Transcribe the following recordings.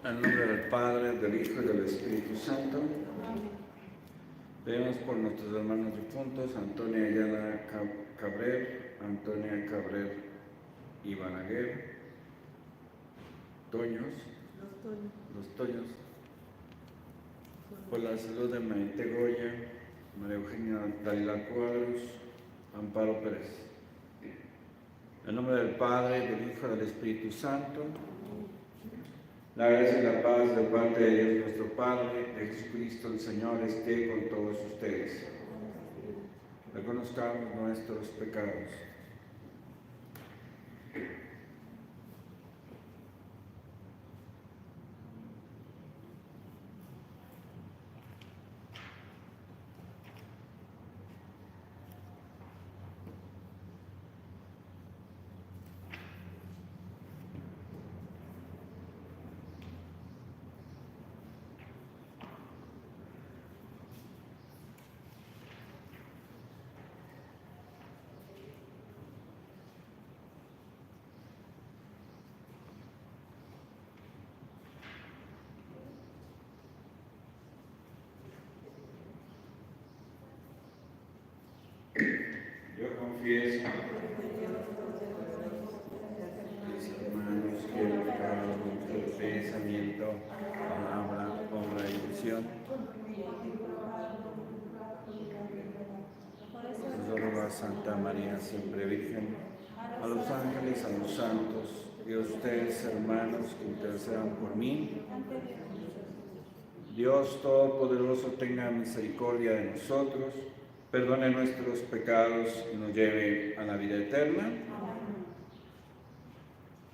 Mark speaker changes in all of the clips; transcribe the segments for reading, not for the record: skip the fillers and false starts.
Speaker 1: En nombre del Padre, del Hijo y del Espíritu Santo. Pedimos por nuestros hermanos difuntos, Antonia Ayala Cabrera, Antonia Cabrera y Balaguer, los Toños, por la salud de Maite Goya, María Eugenia Dalila Cuadros, Amparo Pérez. En nombre del Padre, del Hijo y del Espíritu Santo. La gracia y la paz de parte de Dios nuestro Padre, de Jesucristo el Señor, esté con todos ustedes. Reconozcamos nuestros pecados. Yo confieso, mis hermanos, que he pecado con pensamiento, palabra, obra y visión. Os ruego a Santa María, siempre Virgen, a los ángeles, a los santos, y a ustedes, hermanos, que intercedan por mí. Dios Todopoderoso tenga misericordia de nosotros, perdone nuestros pecados y nos lleve a la vida eterna.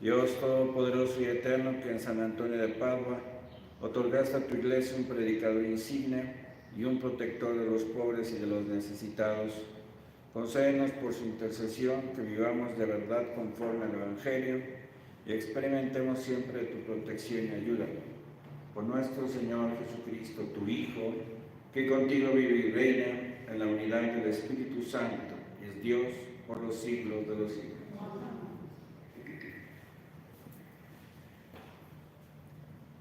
Speaker 1: Dios Todopoderoso y Eterno, que en San Antonio de Padua otorgaste a tu iglesia un predicador insigne y un protector de los pobres y de los necesitados, concédenos por su intercesión que vivamos de verdad conforme al Evangelio y experimentemos siempre tu protección y ayuda. Por nuestro Señor Jesucristo, tu Hijo, que contigo vive y reina en la unidad del Espíritu Santo, y es Dios por los siglos de los siglos.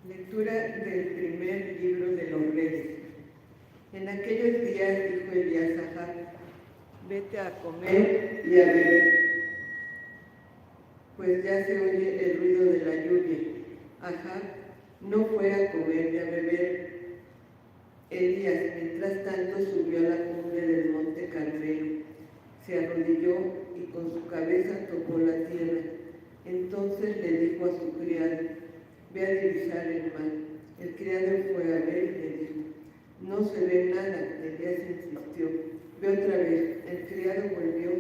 Speaker 2: Lectura del primer libro de los Reyes. En aquellos días dijo Elías a Ahab: vete a comer y a beber, pues ya se oye el ruido de la lluvia. Ahab no fue a comer y a beber. Elías, mientras tanto, subió a la cumbre del monte Carmelo, se arrodilló y con su cabeza tocó la tierra. Entonces le dijo a su criado: ve a divisar el mar. El criado fue a ver y le dijo: no se ve nada. Elías insistió: ve otra vez. El criado volvió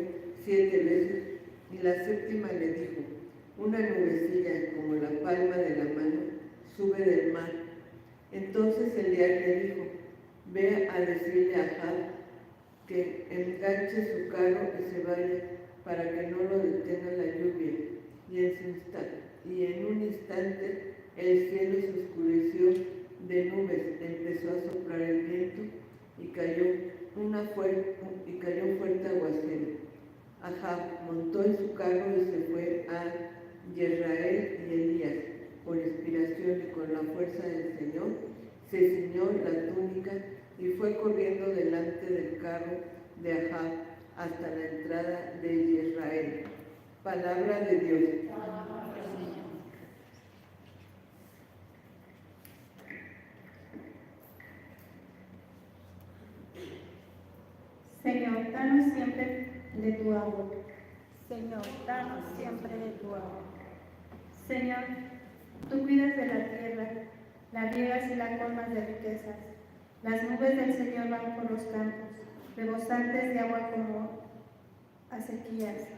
Speaker 2: 7 veces y la séptima le dijo: una nubecilla como la palma de la mano sube del mar. Entonces Elías le dijo: ve a decirle a Ahab que enganche su carro y se vaya, para que no lo detenga la lluvia. Y en un instante el cielo se oscureció de nubes, empezó a soplar el viento y cayó un fuerte aguacero. Ahab montó en su carro y se fue a Jezreel, y Elías, por inspiración y con la fuerza del Señor, se ciñó la túnica y fue corriendo delante del carro de Ahab hasta la entrada de Jezreel. Palabra de Dios.
Speaker 3: Señor, danos siempre de tu agua. Señor, danos siempre de tu agua. Señor, tú cuidas de la tierra, la riegas y la colmas de riquezas. Las nubes del Señor van por los campos, rebosantes de agua como acequias.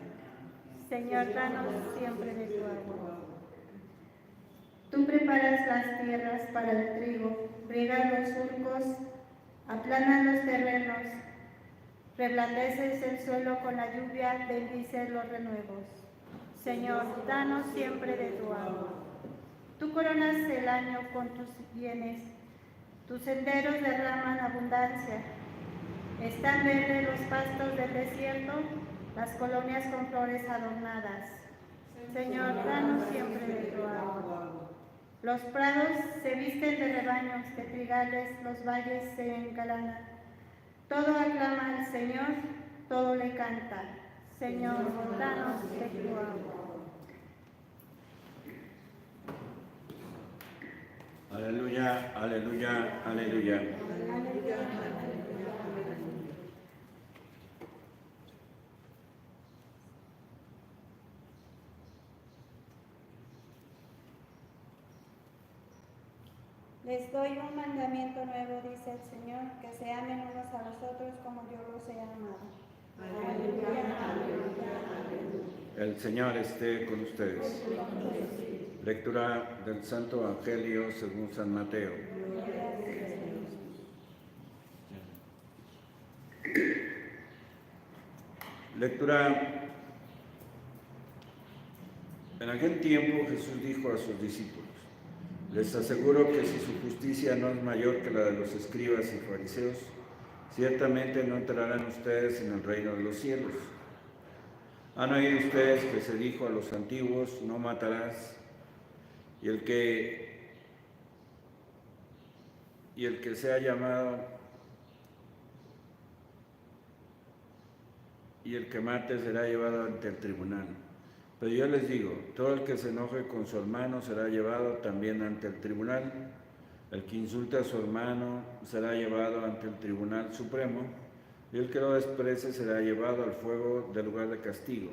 Speaker 3: Señor, danos siempre de tu agua. Tú preparas las tierras para el trigo, riegas los surcos, aplanas los terrenos, reblandeces el suelo con la lluvia, bendices los renuevos. Señor, danos siempre de tu agua. Tú coronas el año con tus bienes, tus senderos derraman abundancia. Están verdes los pastos del desierto, las colonias con flores adornadas. Señor, danos siempre de tu agua. Los prados se visten de rebaños, de trigales los valles se engalanan. Todo aclama al Señor, todo le canta. Señor, danos de tu agua.
Speaker 1: Aleluya, aleluya, aleluya.
Speaker 3: Les doy un mandamiento nuevo, dice el Señor, que se amen unos a los otros como yo los he amado. Aleluya, aleluya, aleluya.
Speaker 1: El Señor esté con ustedes. Lectura del Santo Evangelio según San Mateo. Lectura. En aquel tiempo Jesús dijo a sus discípulos: les aseguro que si su justicia no es mayor que la de los escribas y fariseos, ciertamente no entrarán ustedes en el reino de los cielos. Han oído ustedes que se dijo a los antiguos: no matarás, y el que sea llamado, y el que mate será llevado ante el tribunal. Pero yo les digo, todo el que se enoje con su hermano será llevado también ante el tribunal. El que insulte a su hermano será llevado ante el tribunal supremo, y el que lo desprecie será llevado al fuego del lugar de castigo.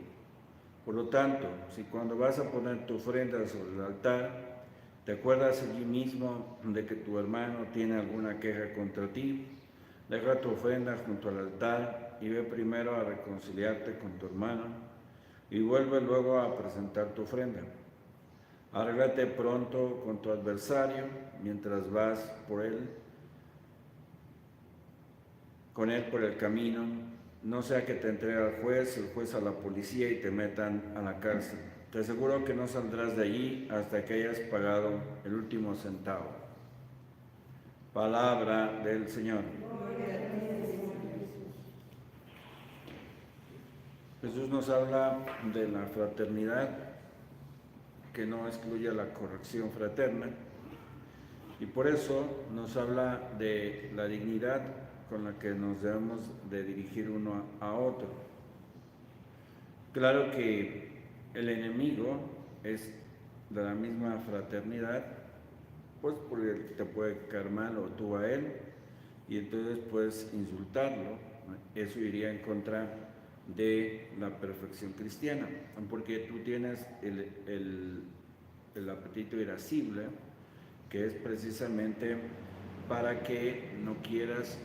Speaker 1: Por lo tanto, si cuando vas a poner tu ofrenda sobre el altar, te acuerdas allí mismo de que tu hermano tiene alguna queja contra ti, deja tu ofrenda junto al altar y ve primero a reconciliarte con tu hermano, y vuelve luego a presentar tu ofrenda. Arréglate pronto con tu adversario mientras vas con él por el camino, no sea que te entregue al juez, el juez a la policía y te metan a la cárcel. Te aseguro que no saldrás de allí hasta que hayas pagado el último centavo. Palabra del Señor. Jesús nos habla de la fraternidad, que no excluye la corrección fraterna, y por eso nos habla de la dignidad con la que nos debemos de dirigir uno a otro. Claro que el enemigo es de la misma fraternidad, pues porque te puede caer mal o tú a él, y entonces puedes insultarlo, ¿no? Eso iría en contra de la perfección cristiana, porque tú tienes el apetito irascible, que es precisamente para que no quieras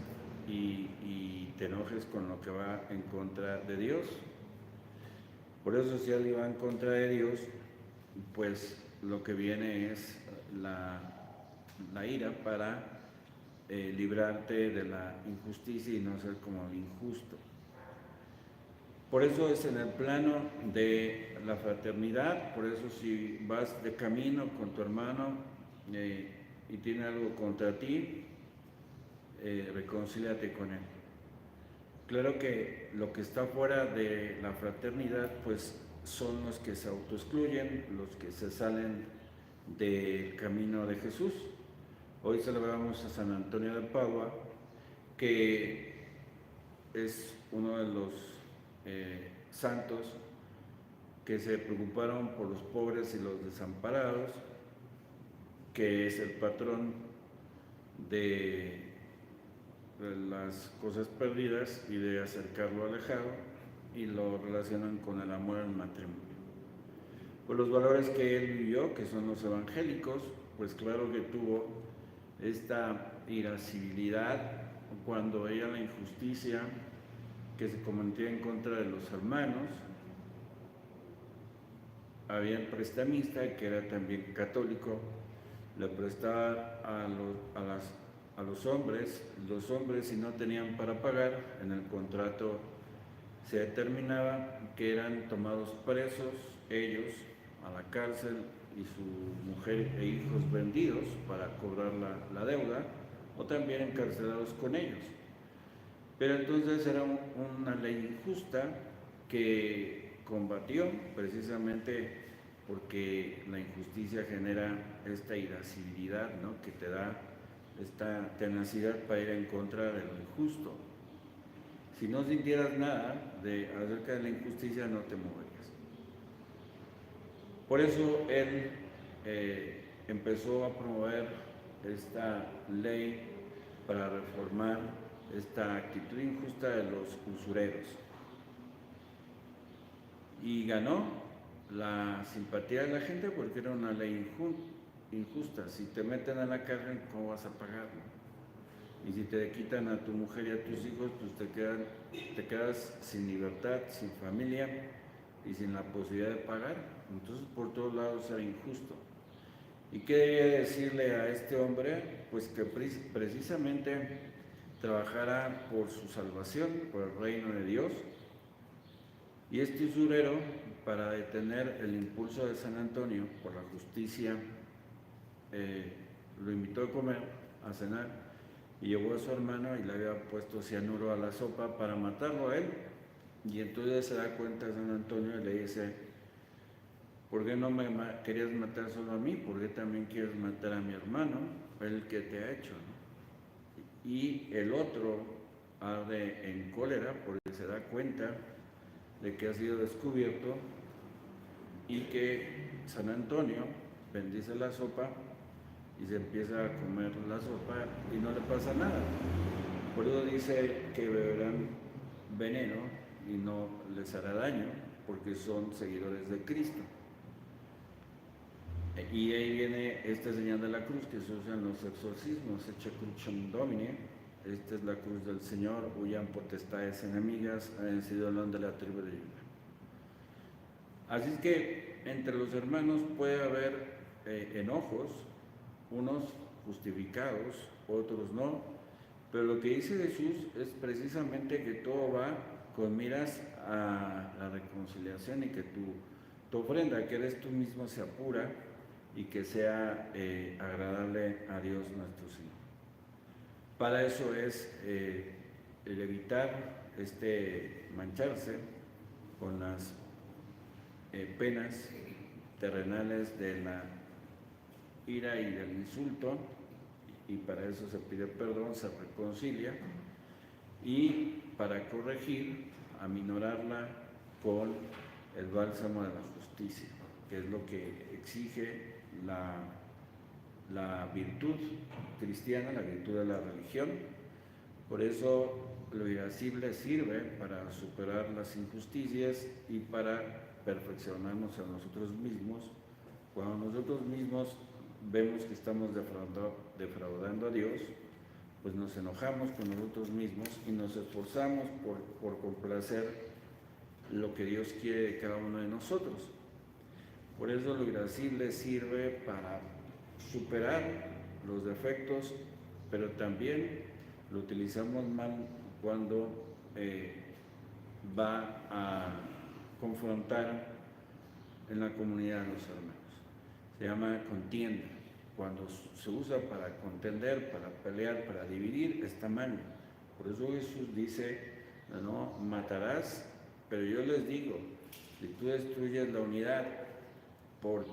Speaker 1: y te enojes con lo que va en contra de Dios. Por eso, si alguien va en contra de Dios, pues lo que viene es la ira para librarte de la injusticia y no ser como el injusto. Por eso es en el plano de la fraternidad. Por eso, si vas de camino con tu hermano y tiene algo contra ti, reconcíliate con él. Claro que lo que está fuera de la fraternidad, pues son los que se autoexcluyen, los que se salen del camino de Jesús. Hoy celebramos a San Antonio de Padua, que es uno de los santos que se preocuparon por los pobres y los desamparados, que es el patrón de las cosas perdidas y de acercarlo alejado, y lo relacionan con el amor al matrimonio. Por los valores que él vivió, que son los evangélicos, pues claro que tuvo esta irascibilidad cuando veía la injusticia que se cometía en contra de los hermanos. Había el prestamista, que era también católico, le prestaba a los hombres si no tenían para pagar, en el contrato se determinaba que eran tomados presos ellos a la cárcel y su mujer e hijos vendidos para cobrar la deuda, o también encarcelados con ellos. Pero entonces era una ley injusta que combatió precisamente porque la injusticia genera esta irascibilidad, ¿no?, que te da esta tenacidad para ir en contra de lo injusto. Si no sintieras nada acerca de la injusticia, no te moverías. Por eso él empezó a promover esta ley para reformar esta actitud injusta de los usureros. Y ganó la simpatía de la gente porque era una ley injusta. Si te meten a la cárcel, ¿cómo vas a pagar? Y si te quitan a tu mujer y a tus hijos, pues te quedas sin libertad, sin familia y sin la posibilidad de pagar. Entonces, por todos lados era injusto. ¿Y qué debía decirle a este hombre? Pues que precisamente trabajara por su salvación, por el reino de Dios. Y este usurero, para detener el impulso de San Antonio por la justicia, lo invitó a comer, a cenar, y llevó a su hermano y le había puesto cianuro a la sopa para matarlo a él. Y entonces se da cuenta San Antonio y le dice: ¿por qué no me querías matar solo a mí? ¿Por qué también quieres matar a mi hermano, el que te ha hecho, ¿no? Y el otro arde en cólera porque se da cuenta de que ha sido descubierto y que San Antonio bendice la sopa y se empieza a comer la sopa y no le pasa nada. Por eso dice que beberán veneno y no les hará daño porque son seguidores de Cristo. Y ahí viene esta señal de la cruz que se usa en los exorcismos: Ecce crucem Domini. Esta es la cruz del Señor, huyan potestades enemigas, ha vencido el león de la tribu de Judá. Así es que entre los hermanos puede haber enojos, unos justificados, otros no, pero lo que dice Jesús es precisamente que todo va con miras a la reconciliación y que tu ofrenda, que eres tú mismo, se apura y que sea agradable a Dios nuestro Señor. Para eso es el evitar mancharse con las penas terrenales de la ira y del insulto, y para eso se pide perdón, se reconcilia, y para corregir, aminorarla con el bálsamo de la justicia, que es lo que exige la virtud cristiana, la virtud de la religión. Por eso lo irascible sirve para superar las injusticias y para perfeccionarnos a nosotros mismos. Cuando nosotros mismos vemos que estamos defraudando a Dios, pues nos enojamos con nosotros mismos y nos esforzamos por complacer lo que Dios quiere de cada uno de nosotros. Por eso lo irascible sirve para superar los defectos, pero también lo utilizamos mal cuando va a confrontar en la comunidad de los hermanos. Se llama contienda. Cuando se usa para contender, para pelear, para dividir, está mal. Por eso Jesús dice: no matarás, pero yo les digo, si tú destruyes la unidad por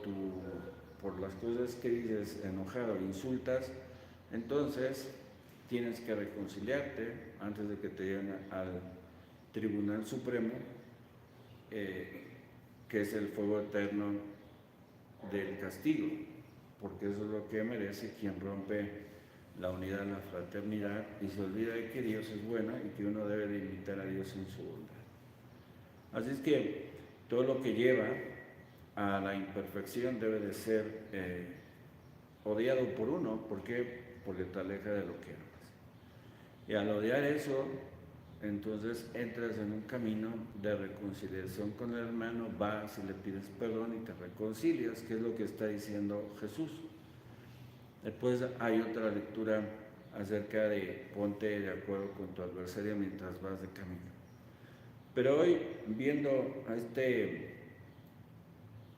Speaker 1: las cosas que dices enojado, insultas, entonces tienes que reconciliarte antes de que te lleven al Tribunal Supremo, que es el fuego eterno del castigo, porque eso es lo que merece quien rompe la unidad, la fraternidad, y se olvida de que Dios es bueno y que uno debe de imitar a Dios en su bondad. Así es que todo lo que lleva a la imperfección debe de ser odiado por uno. ¿Por qué? Porque te aleja de lo que amas. Y al odiar eso, entonces entras en un camino de reconciliación con el hermano, vas y le pides perdón y te reconcilias, que es lo que está diciendo Jesús. Después hay otra lectura acerca de ponte de acuerdo con tu adversario mientras vas de camino. Pero hoy, viendo a este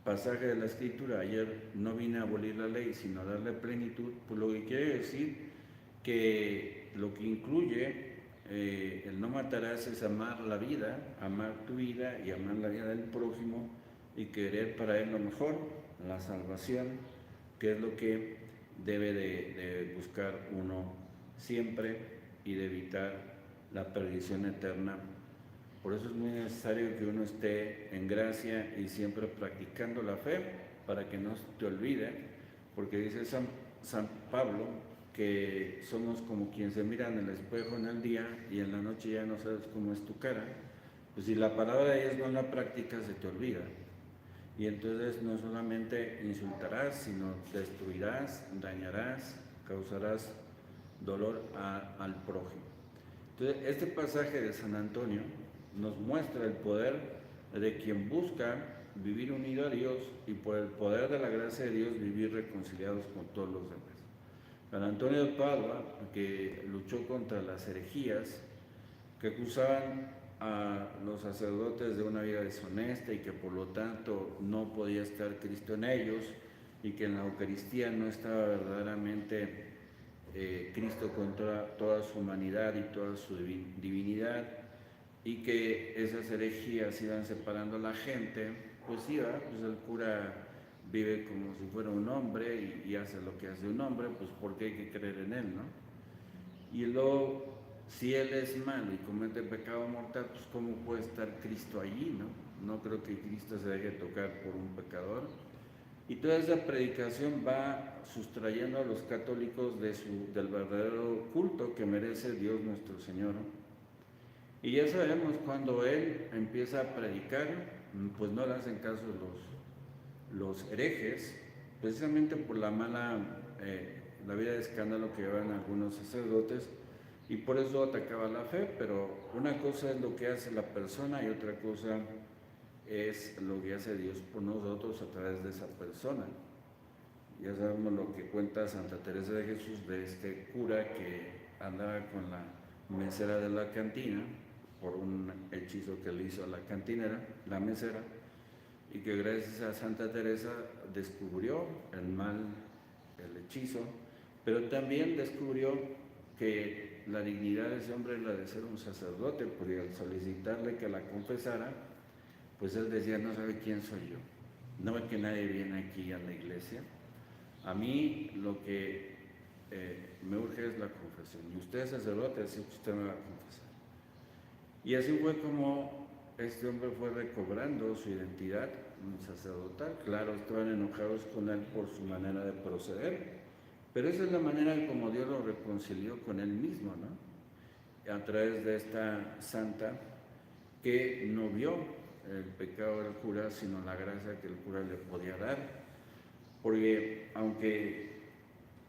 Speaker 1: pasaje de la Escritura, ayer no vine a abolir la ley, sino a darle plenitud, pues lo que quiere decir que lo que incluye el no matarás es amar la vida, amar tu vida y amar la vida del prójimo y querer para él lo mejor, la salvación, que es lo que debe de buscar uno siempre y de evitar la perdición eterna. Por eso es muy necesario que uno esté en gracia y siempre practicando la fe para que no te olvide, porque dice San Pablo que somos como quien se mira en el espejo en el día y en la noche ya no sabes cómo es tu cara. Pues si la palabra de Dios no la practicas, se te olvida. Y entonces no solamente insultarás, sino destruirás, dañarás, causarás dolor al prójimo. Entonces, este pasaje de San Antonio nos muestra el poder de quien busca vivir unido a Dios y por el poder de la gracia de Dios vivir reconciliados con todos los demás. San Antonio de Padua, que luchó contra las herejías que acusaban a los sacerdotes de una vida deshonesta y que por lo tanto no podía estar Cristo en ellos y que en la Eucaristía no estaba verdaderamente Cristo con toda su humanidad y toda su divinidad, y que esas herejías iban separando a la gente, pues el cura vive como si fuera un hombre y hace lo que hace un hombre, pues porque hay que creer en él, ¿no? Y luego, si él es malo y comete pecado mortal, pues ¿cómo puede estar Cristo allí, no? No creo que Cristo se deje tocar por un pecador. Y toda esa predicación va sustrayendo a los católicos del verdadero culto que merece Dios nuestro Señor. Y ya sabemos, cuando Él empieza a predicar, pues no le hacen caso los herejes, precisamente por la vida de escándalo que llevan algunos sacerdotes, y por eso atacaba la fe. Pero una cosa es lo que hace la persona y otra cosa es lo que hace Dios por nosotros a través de esa persona. Ya sabemos lo que cuenta Santa Teresa de Jesús de este cura que andaba con la mesera de la cantina por un hechizo que le hizo a la cantinera, la mesera, y que gracias a Santa Teresa descubrió el hechizo, pero también descubrió que la dignidad de ese hombre era la de ser un sacerdote, porque al solicitarle que la confesara, pues él decía: no sabe quién soy yo, no ve que nadie viene aquí a la iglesia, a mí lo que me urge es la confesión, y usted es sacerdote, así que usted me va a confesar. Y así fue como este hombre fue recobrando su identidad sacerdotal. Claro, estaban enojados con él por su manera de proceder, pero esa es la manera en como Dios lo reconcilió con él mismo, ¿no? A través de esta santa que no vio el pecado del cura, sino la gracia que el cura le podía dar. Porque aunque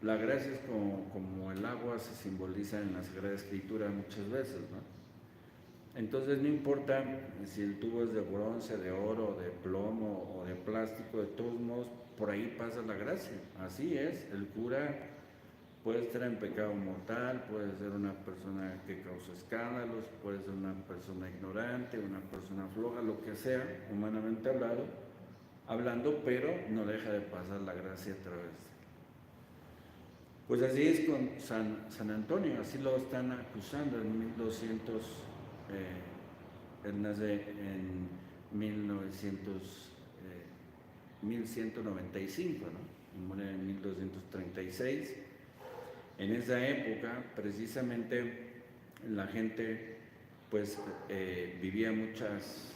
Speaker 1: la gracia es como el agua, se simboliza en la Sagrada Escritura muchas veces, ¿no? Entonces no importa si el tubo es de bronce, de oro, de plomo o de plástico, de todos modos por ahí pasa la gracia. Así es, el cura puede estar en pecado mortal, puede ser una persona que causa escándalos, puede ser una persona ignorante, una persona floja, lo que sea, humanamente hablando, pero no deja de pasar la gracia a través de él. Pues así es con San Antonio, así lo están acusando en 1200. Él nace en 1195, ¿no? Y muere en 1236. En esa época, precisamente, la gente pues vivía muchas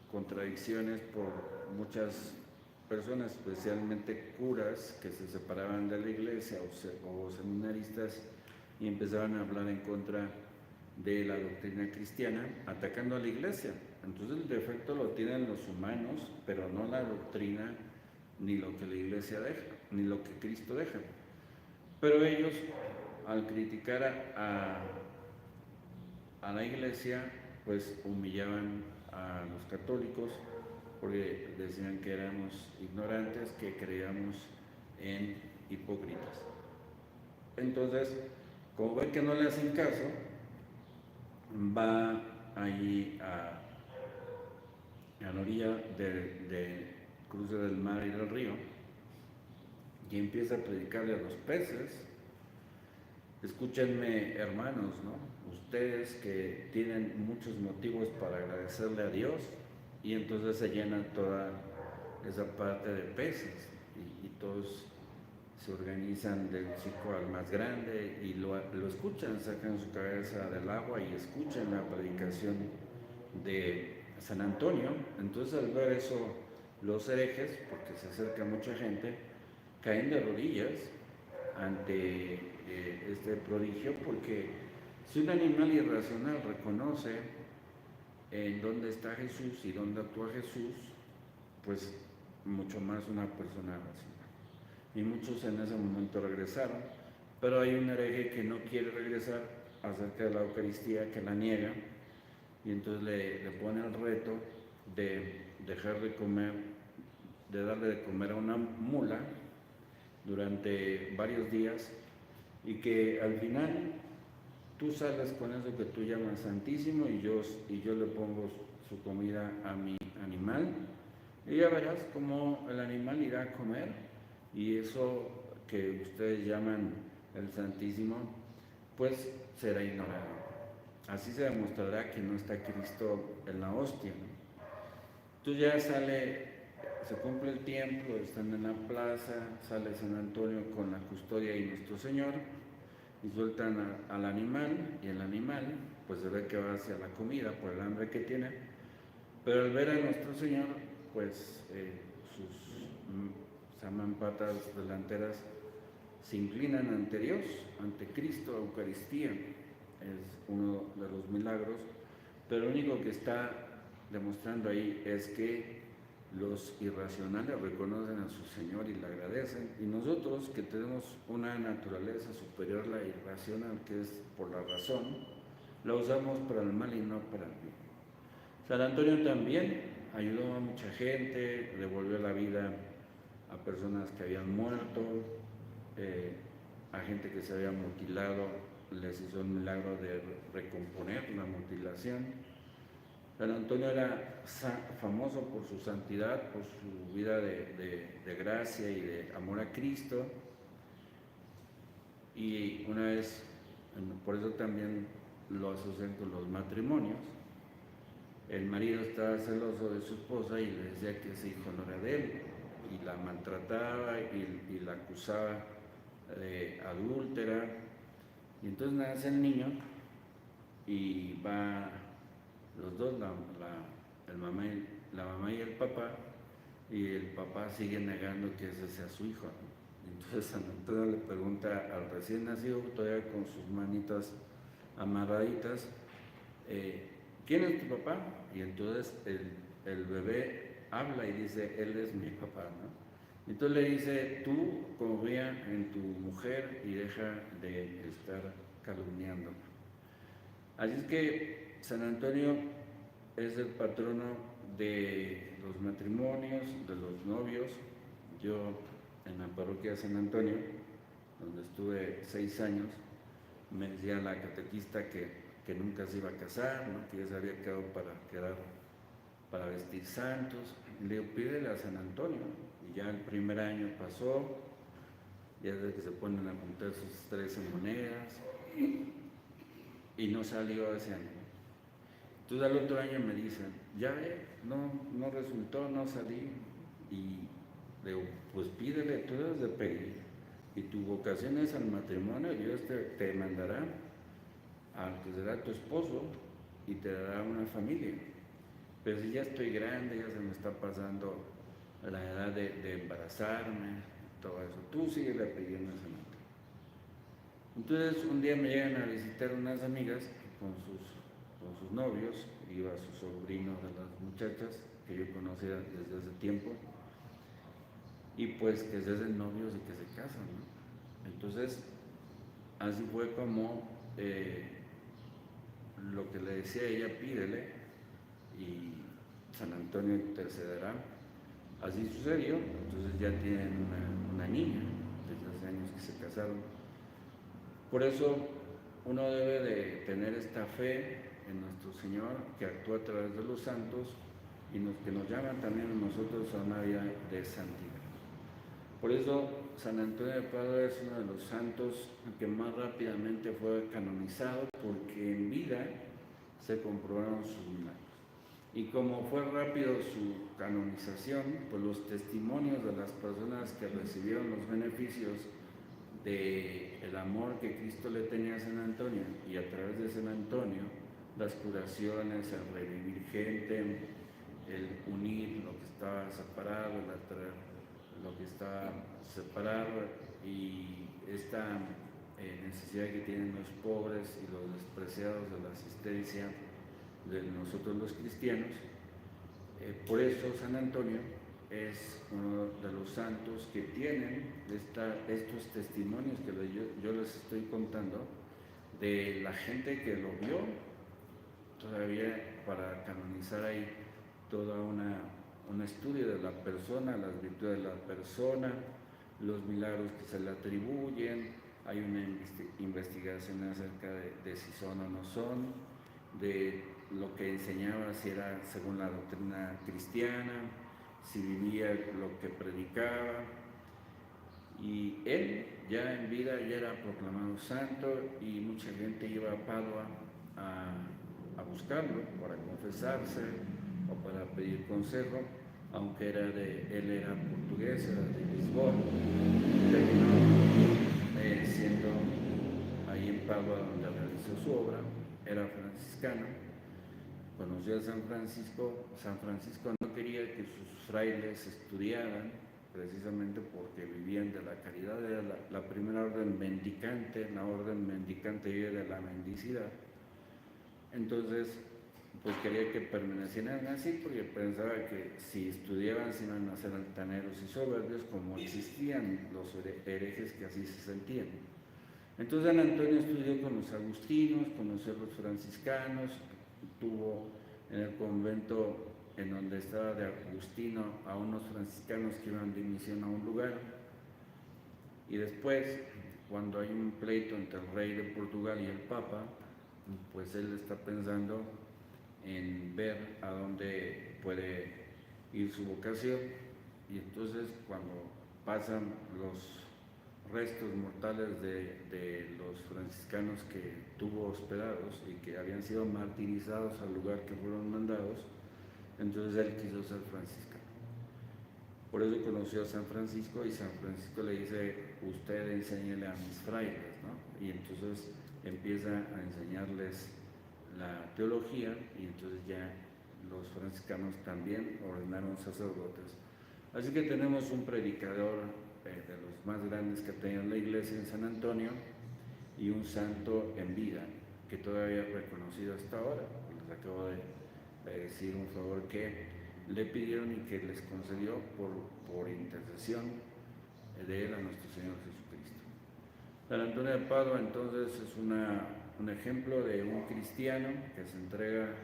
Speaker 1: contradicciones por muchas personas, especialmente curas que se separaban de la iglesia o seminaristas y empezaban a hablar en contra de la doctrina cristiana, atacando a la iglesia. Entonces el defecto lo tienen los humanos, pero no la doctrina, ni lo que la iglesia deja, ni lo que Cristo deja. Pero ellos, al criticar a la iglesia, pues humillaban a los católicos, porque decían que éramos ignorantes, que creíamos en hipócritas. Entonces, como ven que no le hacen caso, va allí a la orilla del cruce del mar y del río y empieza a predicarle a los peces. Escúchenme, hermanos, ¿no? Ustedes que tienen muchos motivos para agradecerle a Dios, y entonces se llena toda esa parte de peces y todos se organizan del chico al más grande y lo escuchan, sacan su cabeza del agua y escuchan la predicación de San Antonio. Entonces al ver eso, los herejes, porque se acerca mucha gente, caen de rodillas ante este prodigio, porque si un animal irracional reconoce en dónde está Jesús y dónde actúa Jesús, pues mucho más una persona racional. Y muchos en ese momento regresaron, pero hay un hereje que no quiere regresar acerca de la Eucaristía, que la niega, y entonces le pone el reto de dejar de comer, de darle de comer a una mula durante varios días, y que al final tú sales con eso que tú llamas santísimo y yo le pongo su comida a mi animal, y ya verás cómo el animal irá a comer, y eso que ustedes llaman el santísimo, pues será ignorado. Así se demostrará que no está Cristo en la hostia. Entonces ya se cumple el tiempo, están en la plaza, sale San Antonio con la custodia y nuestro Señor, y sueltan al animal, y el animal pues se ve que va hacia la comida por el hambre que tiene, pero al ver a nuestro Señor, pues sus patas delanteras se inclinan ante Dios, ante Cristo, Eucaristía. Es uno de los milagros, pero lo único que está demostrando ahí es que los irracionales reconocen a su Señor y le agradecen, y nosotros que tenemos una naturaleza superior a la irracional, que es por la razón, la usamos para el mal y no para el bien. San Antonio también ayudó a mucha gente, devolvió la vida a personas que habían muerto, a gente que se había mutilado, les hizo el milagro de recomponer la mutilación. San Antonio era famoso por su santidad, por su vida de gracia y de amor a Cristo, y una vez, por eso también lo asocian con los matrimonios. El marido estaba celoso de su esposa y le decía que ese hijo no era de él, y la maltrataba y la acusaba de adúltera, y entonces nace el niño y va los dos, la mamá y el papá, y el papá sigue negando que ese sea su hijo. Entonces San Antonio le pregunta al recién nacido, todavía con sus manitas amarraditas, ¿quién es tu papá? Y entonces el bebé habla y dice, él es mi papá, ¿no? Entonces le dice, tú confía en tu mujer y deja de estar calumniando. Así es que San Antonio es el patrono de los matrimonios, de los novios. Yo en la parroquia de San Antonio, donde estuve 6 años, me decía la catequista que nunca se iba a casar, ¿no? Que ya se había quedado para vestir santos. Y le digo, pídele a San Antonio. Y ya el primer año pasó, ya desde que se ponen a juntar sus 13 monedas, y no salió ese año. Entonces al otro año me dicen, ya no resultó, no salí. Y le digo, pues pídele, tú debes de pedir, y tu vocación es al matrimonio, y Dios te mandará al que será tu esposo y te dará una familia. Pero si ya estoy grande, ya se me está pasando la edad de embarazarme, todo eso, tú síguele pidiendo a San Antonio. Entonces un día me llegan a visitar unas amigas con sus novios, iba su sobrino de las muchachas que yo conocía desde hace tiempo, y pues que se hacen novios y que se casan, ¿no? Entonces así fue como lo que le decía a ella, pídele y San Antonio intercederá. Así sucedió. Entonces ya tienen una niña desde hace años que se casaron. Por eso uno debe de tener esta fe en nuestro Señor, que actúa a través de los santos y que nos llama también a nosotros a una vida de santidad. Por eso San Antonio de Padua es uno de los santos que más rápidamente fue canonizado, porque en vida se comprobaron sus milagros. Y como fue rápido su canonización, pues los testimonios de las personas que recibieron los beneficios del amor que Cristo le tenía a San Antonio, y a través de San Antonio, las curaciones, el revivir gente, el unir lo que estaba separado, el atraer lo que está separado, y esta necesidad que tienen los pobres y los despreciados de la asistencia de nosotros los cristianos. Por eso San Antonio es uno de los santos que tienen estos testimonios que yo les estoy contando de la gente que lo vio. Todavía para canonizar hay toda un estudio de la persona, las virtudes de la persona, los milagros que se le atribuyen, hay una investigación acerca de si son o no son, de lo que enseñaba, si era según la doctrina cristiana, si vivía lo que predicaba. Y él ya en vida ya era proclamado santo, y mucha gente iba a Padua a buscarlo para confesarse o para pedir consejo, aunque él era portugués, era de Lisboa. Terminó siendo ahí en Padua donde realizó su obra. Era franciscano, conoció a San Francisco. San Francisco no quería que sus frailes estudiaran, precisamente porque vivían de la caridad. Era la primera orden mendicante, la orden mendicante vive de la mendicidad. Entonces, pues quería que permanecieran así, porque pensaba que si estudiaban se iban a ser altaneros y soberbios, como existían los herejes que así se sentían. Entonces San Antonio estudió con los agustinos, conoció a los franciscanos, tuvo en el convento en donde estaba de agustino a unos franciscanos que iban de misión a un lugar, y después, cuando hay un pleito entre el rey de Portugal y el Papa, pues él está pensando en ver a dónde puede ir su vocación, y entonces cuando pasan los restos mortales de los franciscanos que tuvo hospedados y que habían sido martirizados al lugar que fueron mandados, entonces él quiso ser franciscano. Por eso conoció a San Francisco, y San Francisco le dice: usted enséñele a mis frailes, ¿no? Y entonces empieza a enseñarles la teología, y entonces ya los franciscanos también ordenaron sacerdotes. Así que tenemos un predicador de los más grandes que ha tenido la iglesia en San Antonio, y un santo en vida que todavía es reconocido hasta ahora. Les acabo de decir un favor que le pidieron y que les concedió por intercesión de él a nuestro Señor Jesucristo. San Antonio de Padua entonces es un ejemplo de un cristiano que se entrega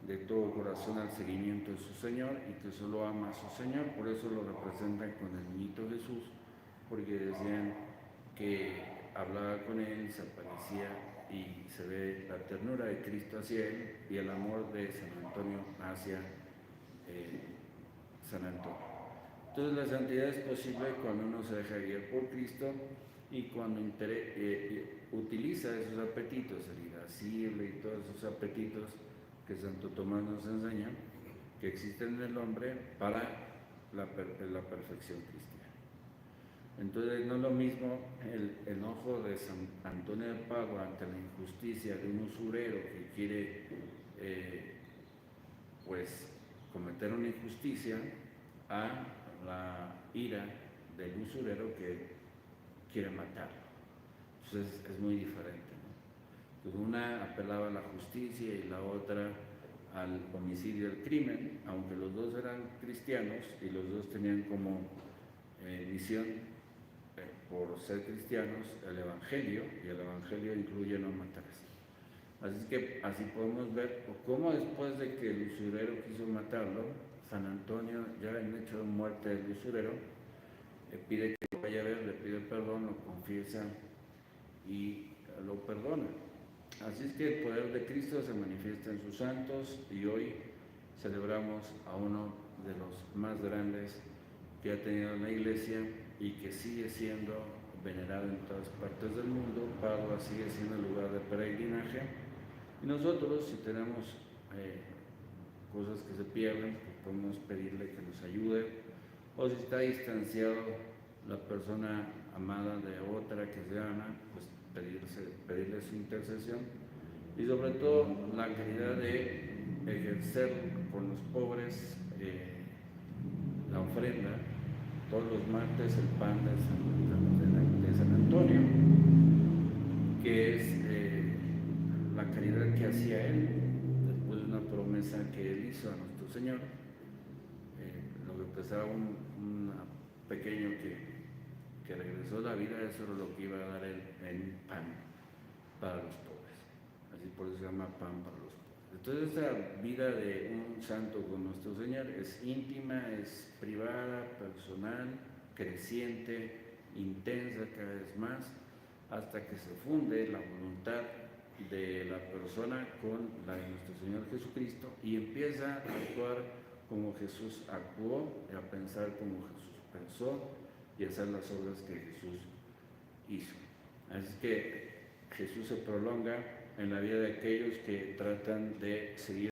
Speaker 1: de todo corazón al seguimiento de su Señor, y que solo ama a su Señor. Por eso lo representan con el niñito Jesús, porque decían que hablaba con él, se aparecía, y se ve la ternura de Cristo hacia él y el amor de San Antonio hacia San Antonio. Entonces la santidad es posible cuando uno se deja guiar por Cristo, y cuando utiliza esos apetitos, el irascible y todos esos apetitos que Santo Tomás nos enseña que existen en el hombre para la perfección cristiana. Entonces no es lo mismo el enojo de San Antonio de Padua ante la injusticia de un usurero que quiere pues cometer una injusticia, a la ira del usurero que quiere matarlo. Entonces es muy diferente, ¿no? Entonces una apelaba a la justicia y la otra al homicidio, al crimen, aunque los dos eran cristianos y los dos tenían como misión, por ser cristianos, el Evangelio, y el Evangelio incluye no matarse. Así que así podemos ver cómo después de que el usurero quiso matarlo, San Antonio, ya en hecho de muerte del usurero, le pide que lo vaya a ver, le pide perdón, lo confiesa y lo perdona. Así es que el poder de Cristo se manifiesta en sus santos, y hoy celebramos a uno de los más grandes que ha tenido la Iglesia y que sigue siendo venerado en todas partes del mundo. Padua sigue siendo el lugar de peregrinaje, y nosotros, si tenemos cosas que se pierden, pues podemos pedirle que nos ayude, o si está distanciado la persona amada de otra que se ama, pues pedirle su intercesión, y sobre todo la caridad de ejercer con los pobres la ofrenda todos los martes, el pan de San Antonio, que es la caridad que hacía él después de una promesa que él hizo a nuestro Señor. Lo que empezaba un pequeño que regresó a la vida, eso era lo que iba a dar él en pan para los pobres. Así por eso se llama pan para los pobres. Entonces esta vida de un santo con nuestro Señor es íntima, es privada, personal, creciente, intensa cada vez más, hasta que se funde la voluntad de la persona con la de nuestro Señor Jesucristo y empieza a actuar como Jesús actuó, a pensar como Jesús pensó y a hacer las obras que Jesús hizo. Así que Jesús se prolonga en la vida de aquellos que tratan de seguir